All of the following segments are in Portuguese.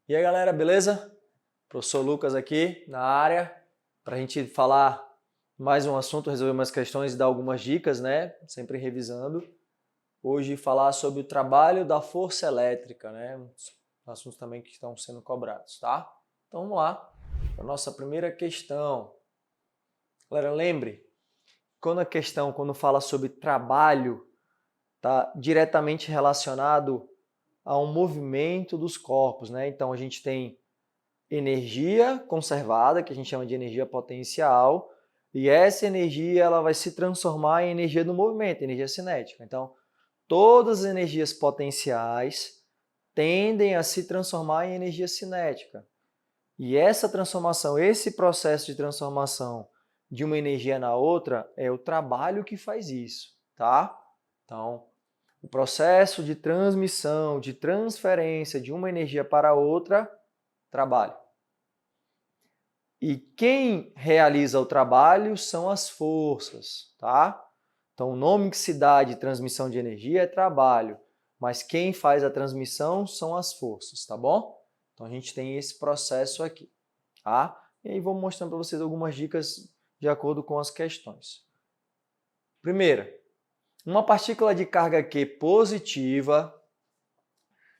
E aí galera, beleza? Professor Lucas aqui na área para a gente falar mais um assunto, resolver umas questões e dar algumas dicas, né? Sempre revisando. Hoje falar sobre o trabalho da força elétrica, né? Assuntos também que estão sendo cobrados, tá? Então vamos lá para a nossa primeira questão. Galera, lembre, quando fala sobre trabalho, está diretamente relacionado a um movimento dos corpos, né? Então a gente tem energia conservada, que a gente chama de energia potencial, e essa energia ela vai se transformar em energia do movimento, energia cinética. Então, todas as energias potenciais tendem a se transformar em energia cinética. E essa transformação, esse processo de transformação de uma energia na outra, é o trabalho que faz isso, tá? Então, o processo de transmissão, de transferência de uma energia para outra, trabalho. E quem realiza o trabalho são as forças, tá? Então, o nome que se dá de transmissão de energia é trabalho, mas quem faz a transmissão são as forças, tá bom? Então, a gente tem esse processo aqui, tá? E aí, vou mostrando para vocês algumas dicas de acordo com as questões. Primeira, uma partícula de carga Q positiva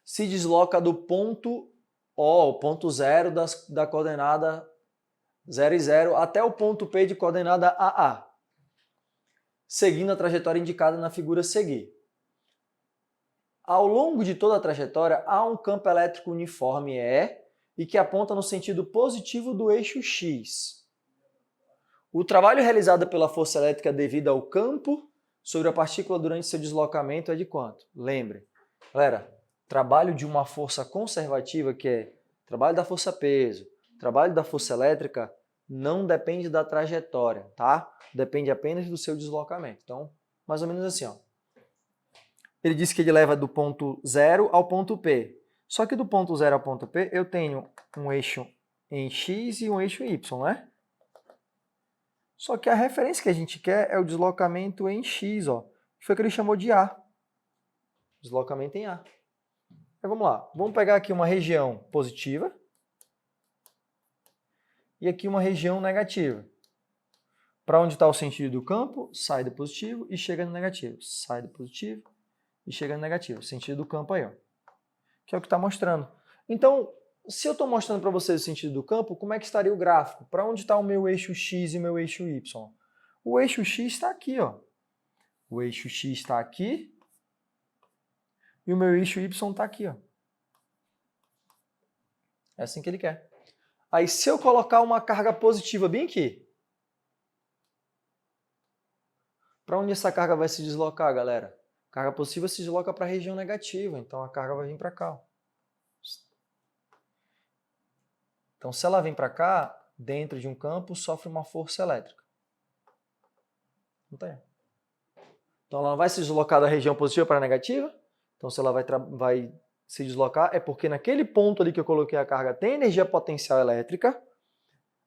se desloca do ponto O, o ponto zero da coordenada 0 e 0 até o ponto P de coordenada AA, seguindo a trajetória indicada na figura a seguir. Ao longo de toda a trajetória, há um campo elétrico uniforme E que aponta no sentido positivo do eixo X. O trabalho realizado pela força elétrica devido ao campo sobre a partícula durante seu deslocamento é de quanto? Lembre, galera, trabalho de uma força conservativa, que é trabalho da força-peso, trabalho da força elétrica, não depende da trajetória, tá? Depende apenas do seu deslocamento. Então, mais ou menos assim, ó. Ele disse que ele leva do ponto 0 ao ponto P. Só que do ponto 0 ao ponto P, eu tenho um eixo em X e um eixo em Y, né? Só que a referência que a gente quer é o deslocamento em X, ó. Que foi o que ele chamou de A. Deslocamento em A. Então, vamos lá. Vamos pegar aqui uma região positiva e aqui uma região negativa. Para onde está o sentido do campo? Sai do positivo e chega no negativo. Sai do positivo e chega no negativo. Sentido do campo aí, ó. Que é o que está mostrando. Então, se eu estou mostrando para vocês o sentido do campo, como é que estaria o gráfico? Para onde está o meu eixo X e o meu eixo Y? O eixo X está aqui, ó. O eixo X está aqui e o meu eixo Y está aqui, ó. É assim que ele quer. Aí, se eu colocar uma carga positiva bem aqui, para onde essa carga vai se deslocar, galera? A carga positiva se desloca para a região negativa, então a carga vai vir para cá, ó. Então, se ela vem para cá, dentro de um campo, sofre uma força elétrica. Não tem. Então, ela vai se deslocar da região positiva para a negativa. Então, se ela vai se deslocar, é porque naquele ponto ali que eu coloquei a carga tem energia potencial elétrica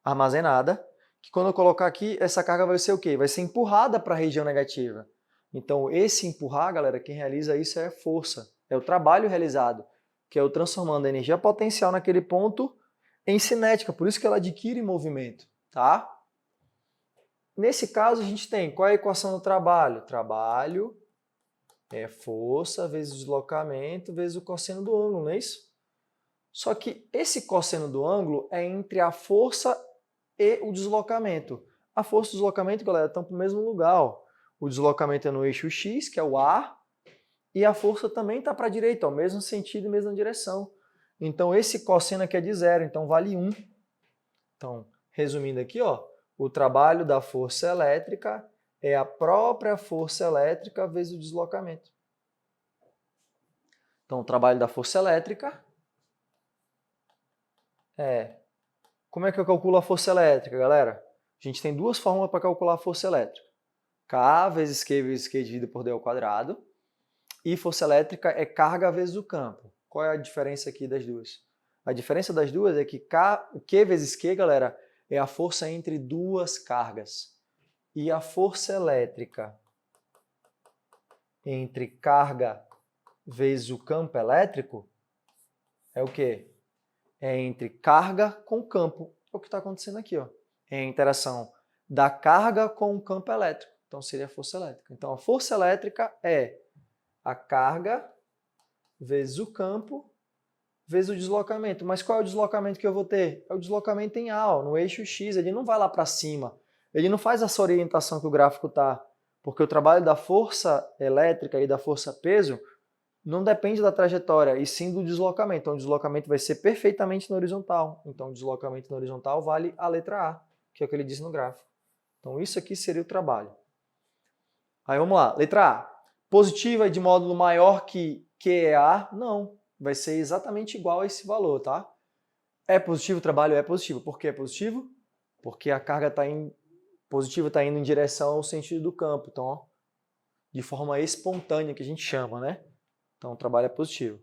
armazenada, que quando eu colocar aqui, essa carga vai ser o quê? Vai ser empurrada para a região negativa. Então, esse empurrar, galera, quem realiza isso é a força. É o trabalho realizado, que é o transformando a energia potencial naquele ponto em cinética, por isso que ela adquire movimento, tá? Nesse caso, a gente tem, qual é a equação do trabalho? Trabalho é força vezes deslocamento vezes o cosseno do ângulo, não é isso? Só que esse cosseno do ângulo é entre a força e o deslocamento. A força e o deslocamento, galera, estão para o mesmo lugar, ó. O deslocamento é no eixo X, que é o A, e a força também está para a direita, ó, mesmo sentido e mesma direção. Então, esse cosseno aqui é de 0, então vale 1. Então, resumindo aqui, ó, o trabalho da força elétrica é a própria força elétrica vezes o deslocamento. Então, o trabalho da força elétrica é... Como é que eu calculo a força elétrica, galera? A gente tem duas fórmulas para calcular a força elétrica. K vezes Q dividido por D ao quadrado. E força elétrica é carga vezes o campo. Qual é a diferença aqui das duas? A diferença das duas é que Q vezes Q, galera, é a força entre duas cargas. E a força elétrica entre carga vezes o campo elétrico é o quê? é entre carga com campo. É o que está acontecendo aqui, ó. É a interação da carga com o campo elétrico. Então, seria a força elétrica. Então, a força elétrica é a carga vezes o campo vezes o deslocamento. Mas qual é o deslocamento que eu vou ter? É o deslocamento em A, ó, no eixo X. Ele não vai lá para cima. Ele não faz essa orientação que o gráfico está. Porque o trabalho da força elétrica e da força peso não depende da trajetória, e sim do deslocamento. Então, o deslocamento vai ser perfeitamente na horizontal. Então, o deslocamento na horizontal vale a letra A, que é o que ele diz no gráfico. Então, isso aqui seria o trabalho. Aí, vamos lá. Letra A. Positiva de módulo maior que QEA? Não. Vai ser exatamente igual a esse valor, tá? É positivo? O trabalho é positivo. Por que é positivo? Porque a carga positiva está indo em direção ao sentido do campo. Então, ó, de forma espontânea, que a gente chama, né? Então, o trabalho é positivo.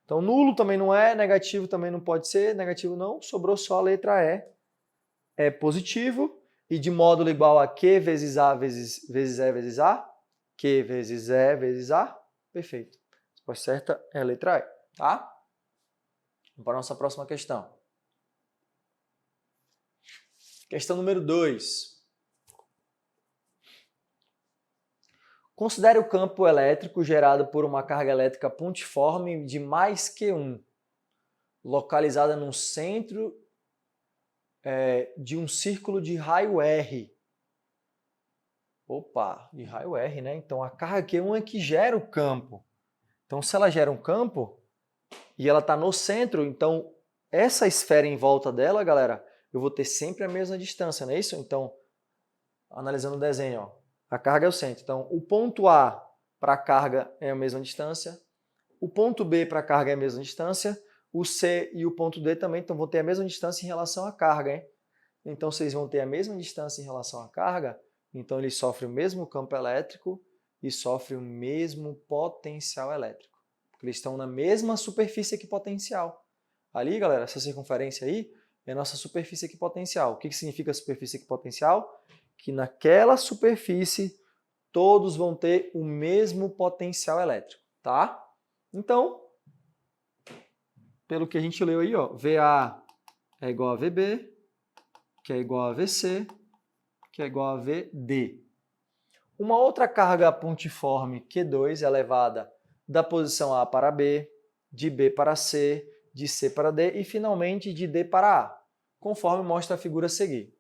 Então, nulo também não é, negativo também não pode ser, negativo não, sobrou só a letra E. É positivo, e de módulo igual a Q vezes A vezes E vezes A. Q vezes E vezes A. Perfeito. A resposta certa é a letra E, tá? Vamos para a nossa próxima questão. Questão número 2. Considere o campo elétrico gerado por uma carga elétrica pontiforme de mais Q1, localizada no centro de um círculo de raio R. Opa, de raio R, né? Então, a carga Q1 é que gera o campo. Então, se ela gera um campo e ela está no centro, então, essa esfera em volta dela, galera, eu vou ter sempre a mesma distância, não é isso? Então, analisando o desenho, ó. A carga é o centro. Então, o ponto A para a carga é a mesma distância. O ponto B para a carga é a mesma distância. O C e o ponto D também então, vão ter a mesma distância em relação à carga. Hein? Então, vocês vão ter a mesma distância em relação à carga. Então, eles sofrem o mesmo campo elétrico e sofrem o mesmo potencial elétrico. Porque eles estão na mesma superfície equipotencial. Ali, galera, essa circunferência aí é a nossa superfície equipotencial. O que significa superfície equipotencial? Que naquela superfície todos vão ter o mesmo potencial elétrico, tá? Então, pelo que a gente leu aí, ó, VA é igual a VB, que é igual a VC, que é igual a VD. Uma outra carga pontiforme Q2 é levada da posição A para B, de B para C, de C para D e, finalmente, de D para A, conforme mostra a figura a seguir.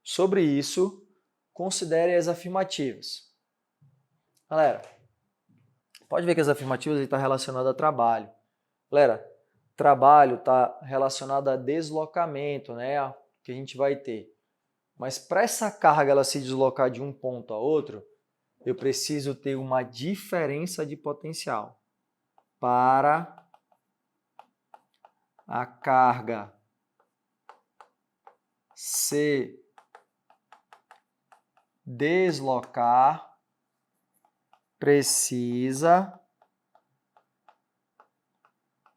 Sobre isso, considere as afirmativas. Galera, pode ver que as afirmativas estão relacionadas a trabalho. Galera, trabalho está relacionado a deslocamento, né? Que a gente vai ter. Mas para essa carga ela se deslocar de um ponto a outro, eu preciso ter uma diferença de potencial para a carga se deslocar, precisa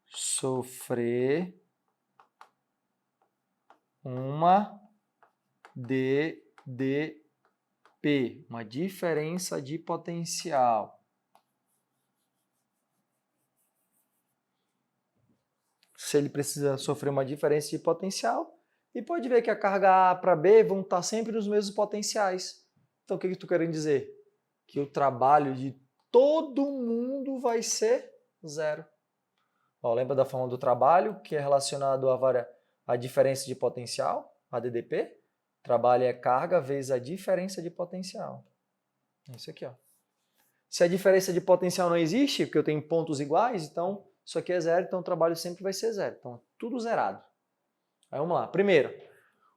sofrer uma DDP, uma diferença de potencial. Se ele precisa sofrer uma diferença de potencial, e pode ver que a carga A para B vão estar sempre nos mesmos potenciais. Então, o que eu estou querendo dizer? Que o trabalho de todo mundo vai ser zero. Ó, lembra da forma do trabalho, que é relacionado à diferença de potencial, a DDP? Trabalho é carga vezes a diferença de potencial. É isso aqui, ó. Se a diferença de potencial não existe, porque eu tenho pontos iguais, então isso aqui é zero, então o trabalho sempre vai ser zero. Então, tudo zerado. Aí vamos lá. Primeiro,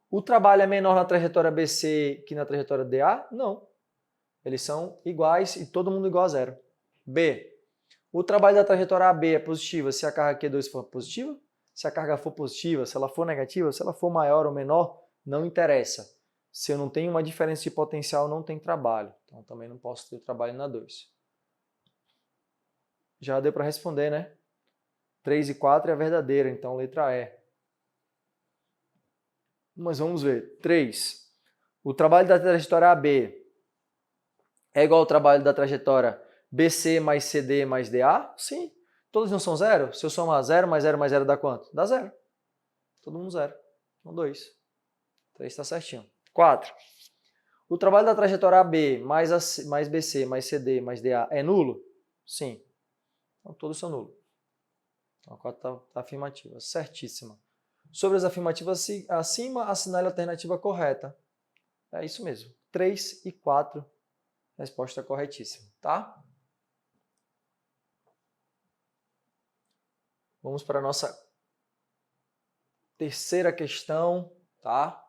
o trabalho é menor na trajetória BC que na trajetória DA? Não. Eles são iguais e todo mundo igual a zero. B. O trabalho da trajetória AB é positiva se a carga Q2 for positiva? Se a carga for positiva, se ela for negativa, se ela for maior ou menor, não interessa. Se eu não tenho uma diferença de potencial, não tem trabalho. Então, também não posso ter trabalho na 2. Já deu para responder, né? 3 e 4 é a verdadeira, então letra E. Mas vamos ver. 3. O trabalho da trajetória AB é igual ao trabalho da trajetória BC mais CD mais DA? Sim. Todos não são zero? Se eu somar 0 mais 0 mais 0 dá quanto? Dá 0. Todo mundo 0. Então 2. 3 está certinho. 4. O trabalho da trajetória AB mais BC mais CD mais DA é nulo? Sim. Então todos são nulos. Então a 4 está afirmativa. Certíssima. Sobre as afirmativas acima, assinale a alternativa correta. É isso mesmo. 3 e 4. Resposta corretíssima. Tá? Vamos para a nossa terceira questão. Tá?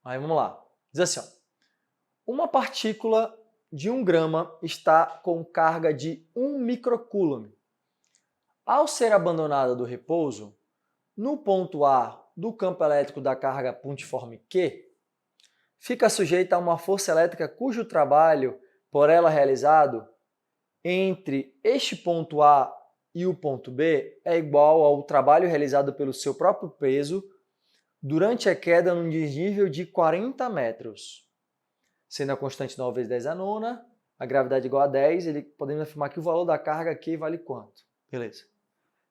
Aí vamos lá. Diz assim, ó, uma partícula de 1 grama está com carga de 1 microcoulomb. Ao ser abandonada do repouso, no ponto A do campo elétrico da carga pontiforme Q, fica sujeita a uma força elétrica cujo trabalho por ela realizado entre este ponto A e o ponto B é igual ao trabalho realizado pelo seu próprio peso durante a queda num desnível de 40 metros. Sendo a constante 9 vezes 10 a nona, a gravidade igual a 10, podemos afirmar que o valor da carga aqui vale quanto? Beleza.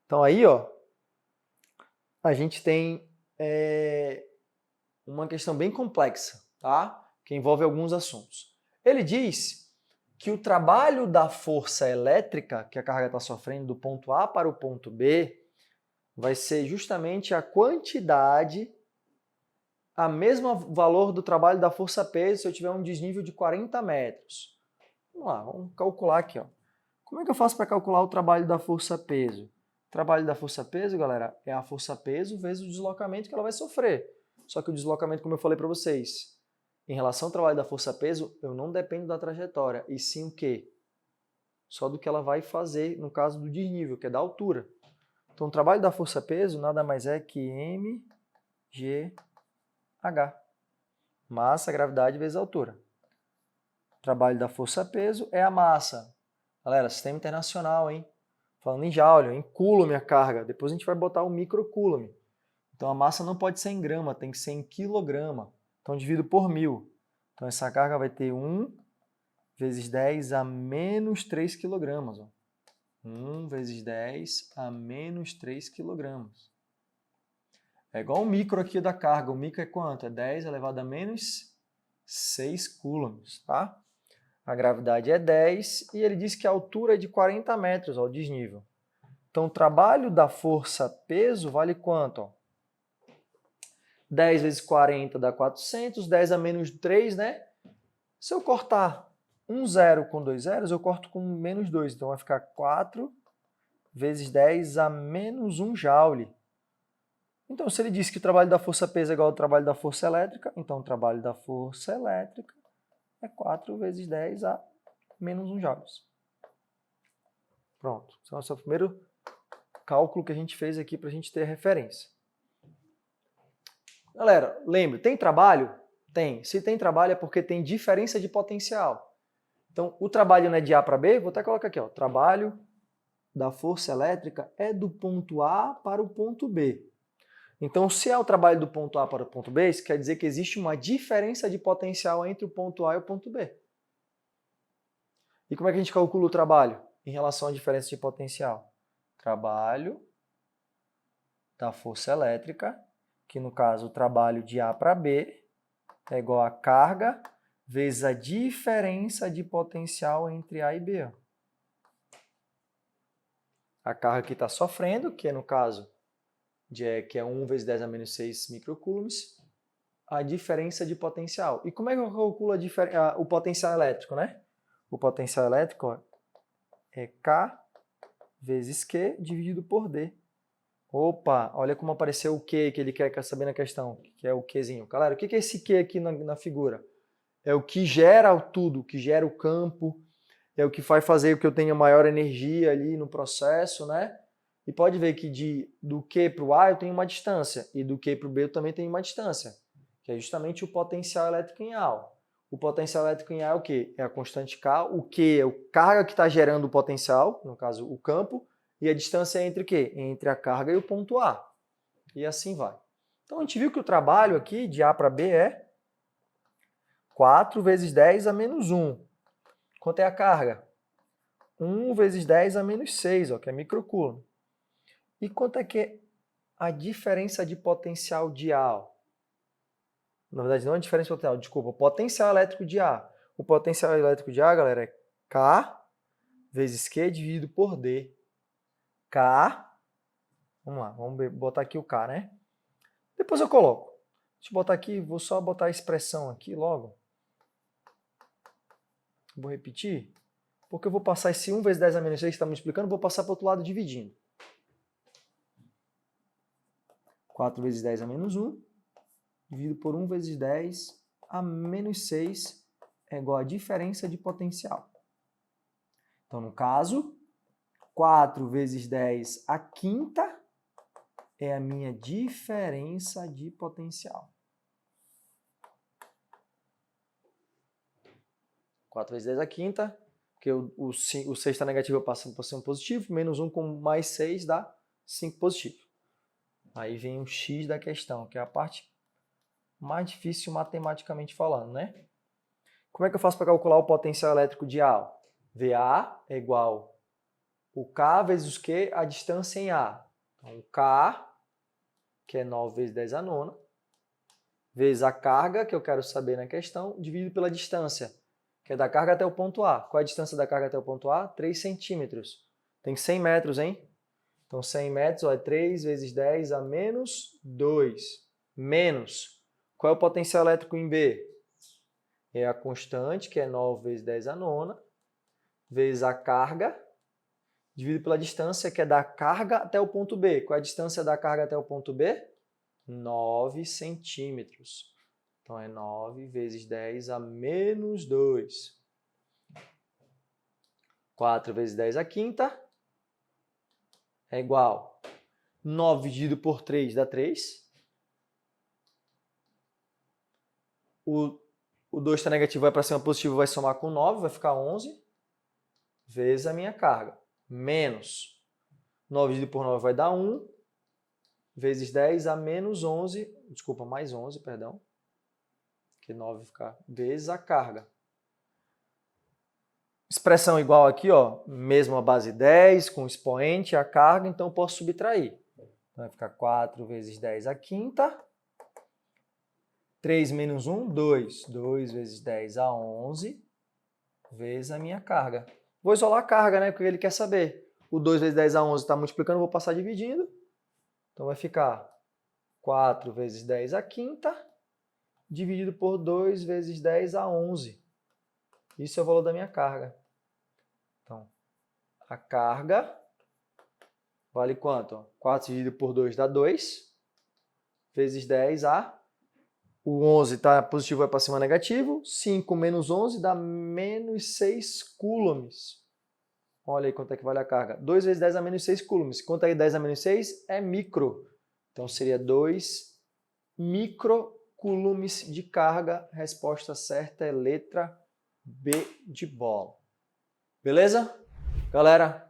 Então aí, ó, a gente tem uma questão bem complexa, tá? Que envolve alguns assuntos. Ele diz que o trabalho da força elétrica que a carga está sofrendo do ponto A para o ponto B vai ser justamente a quantidade, a mesma valor do trabalho da força-peso se eu tiver um desnível de 40 metros. Vamos lá, vamos calcular aqui. Ó. Como é que eu faço para calcular o trabalho da força-peso? O trabalho da força-peso, galera, é a força-peso vezes o deslocamento que ela vai sofrer. Só que o deslocamento, como eu falei para vocês, em relação ao trabalho da força-peso, eu não dependo da trajetória, e sim o quê? Só do que ela vai fazer no caso do desnível, que é da altura. Então, o trabalho da força-peso nada mais é que mg H. Massa, gravidade vezes altura. O trabalho da força-peso é a massa. Galera, sistema internacional, hein? Falando em joule, em coulomb a carga. Depois a gente vai botar o microcoulomb. Então a massa não pode ser em grama, tem que ser em quilograma. Então divido por 1000. Então essa carga vai ter 1 vezes 10 a menos 3 quilogramas. 1 vezes 10 a menos 3 quilogramas. É igual o micro aqui da carga. O micro é quanto? É 10 elevado a menos 6 coulombs, tá? A gravidade é 10 e ele diz que a altura é de 40 metros, ó, o desnível. Então o trabalho da força-peso vale quanto? Ó? 10 vezes 40 dá 400, 10 a menos 3, né? Se eu cortar um zero com 2 zeros, eu corto com menos 2. Então vai ficar 4 vezes 10 a menos 1 joule. Então, se ele disse que o trabalho da força-peso é igual ao trabalho da força elétrica, então o trabalho da força elétrica é 4 vezes 10 a menos 1 joules. Pronto. Esse é o nosso primeiro cálculo que a gente fez aqui para a gente ter referência. Galera, lembre, tem trabalho? Tem. Se tem trabalho é porque tem diferença de potencial. Então, o trabalho não é de A para B, vou até colocar aqui, ó, trabalho da força elétrica é do ponto A para o ponto B. Então, se é o trabalho do ponto A para o ponto B, isso quer dizer que existe uma diferença de potencial entre o ponto A e o ponto B. E como é que a gente calcula o trabalho em relação à diferença de potencial? Trabalho da força elétrica, que no caso o trabalho de A para B, é igual a carga vezes a diferença de potencial entre A e B. A carga que está sofrendo, que é no caso que é 1 vezes 10 a menos 6 microcoulombs, a diferença de potencial. E como é que eu calculo o potencial elétrico, né? O potencial elétrico ó, é K vezes Q dividido por D. Opa, olha como apareceu o Q que ele quer saber na questão, que é o Qzinho. Galera, o que é esse Q aqui na figura? É o que gera tudo, o que gera o campo, é o que vai fazer com que eu tenha maior energia ali no processo, né? E pode ver que do Q para o A eu tenho uma distância, e do Q para o B eu também tenho uma distância, que é justamente o potencial elétrico em A. O potencial elétrico em A é o quê? É a constante K, o Q é o carga que está gerando o potencial, no caso o campo, e a distância é entre o quê? Entre a carga e o ponto A. E assim vai. Então a gente viu que o trabalho aqui de A para B é 4 vezes 10 a menos 1. Quanto é a carga? 1 vezes 10 a menos 6, ó, que é microcoulomb. E quanto é que a diferença de potencial de A. Na verdade, não é a diferença de potencial, desculpa, o potencial elétrico de A. O potencial elétrico de A, galera, é K vezes Q dividido por D. K, vamos lá, vamos botar aqui o K, né? Depois eu coloco. Deixa eu botar aqui, vou só botar a expressão aqui logo. Vou repetir, porque eu vou passar esse 1 vezes 10 a menos 6 que está multiplicando, vou passar para o outro lado dividindo. 4 vezes 10 a menos 1, dividido por 1 vezes 10 a menos 6 é igual a diferença de potencial. Então, no caso, 4 vezes 10 a quinta é a minha diferença de potencial. 4 vezes 10 a quinta, porque o 6 está negativo, eu passo para ser um positivo, menos 1 com mais 6 dá 5 positivo. Aí vem o X da questão, que é a parte mais difícil matematicamente falando, né? Como é que eu faço para calcular o potencial elétrico de A? VA é igual o K vezes o Q, a distância em A. Então, o K, que é 9 vezes 10 a nona, vezes a carga, que eu quero saber na questão, dividido pela distância, que é da carga até o ponto A. Qual é a distância da carga até o ponto A? 3 centímetros. Tem 100 metros, hein? Então, 100 metros é 3 vezes 10 a menos 2. Menos. Qual é o potencial elétrico em B? É a constante, que é 9 vezes 10 a nona, vezes a carga, dividido pela distância, que é da carga até o ponto B. Qual é a distância da carga até o ponto B? 9 centímetros. Então, é 9 vezes 10 a menos 2. 4 vezes 10 a quinta é igual 9 dividido por 3 dá 3. O 2 está negativo, vai para cima positivo, vai somar com 9, vai ficar 11, vezes a minha carga. Menos 9 dividido por 9 vai dar 1, vezes 10 a menos 11, desculpa, mais 11, perdão, que 9 vai ficar, vezes a carga. Expressão igual aqui, ó, mesma base 10, com expoente, a carga, então eu posso subtrair. Então vai ficar 4 vezes 10 a quinta, 3 menos 1, 2. 2 vezes 10 a 11, vezes a minha carga. Vou isolar a carga, né, porque ele quer saber. O 2 vezes 10 a 11 está multiplicando, vou passar dividindo. Então vai ficar 4 vezes 10 a quinta, dividido por 2 vezes 10 a 11. Isso é o valor da minha carga. Então, a carga vale quanto? 4 dividido por 2 dá 2, vezes 10 a... O 11 está positivo, vai para cima negativo. 5 menos 11 dá menos 6 coulombs. Olha aí quanto é que vale a carga. 2 vezes 10 a menos 6 coulombs. Quanto é 10 a menos 6? É micro. Então, seria 2 microcoulombs de carga. Resposta certa é letra B de bola. Beleza? Galera,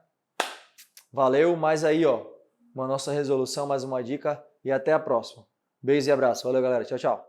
valeu. Mais aí, ó, uma nossa resolução, mais uma dica. E até a próxima. Beijo e abraço. Valeu, galera. Tchau, tchau.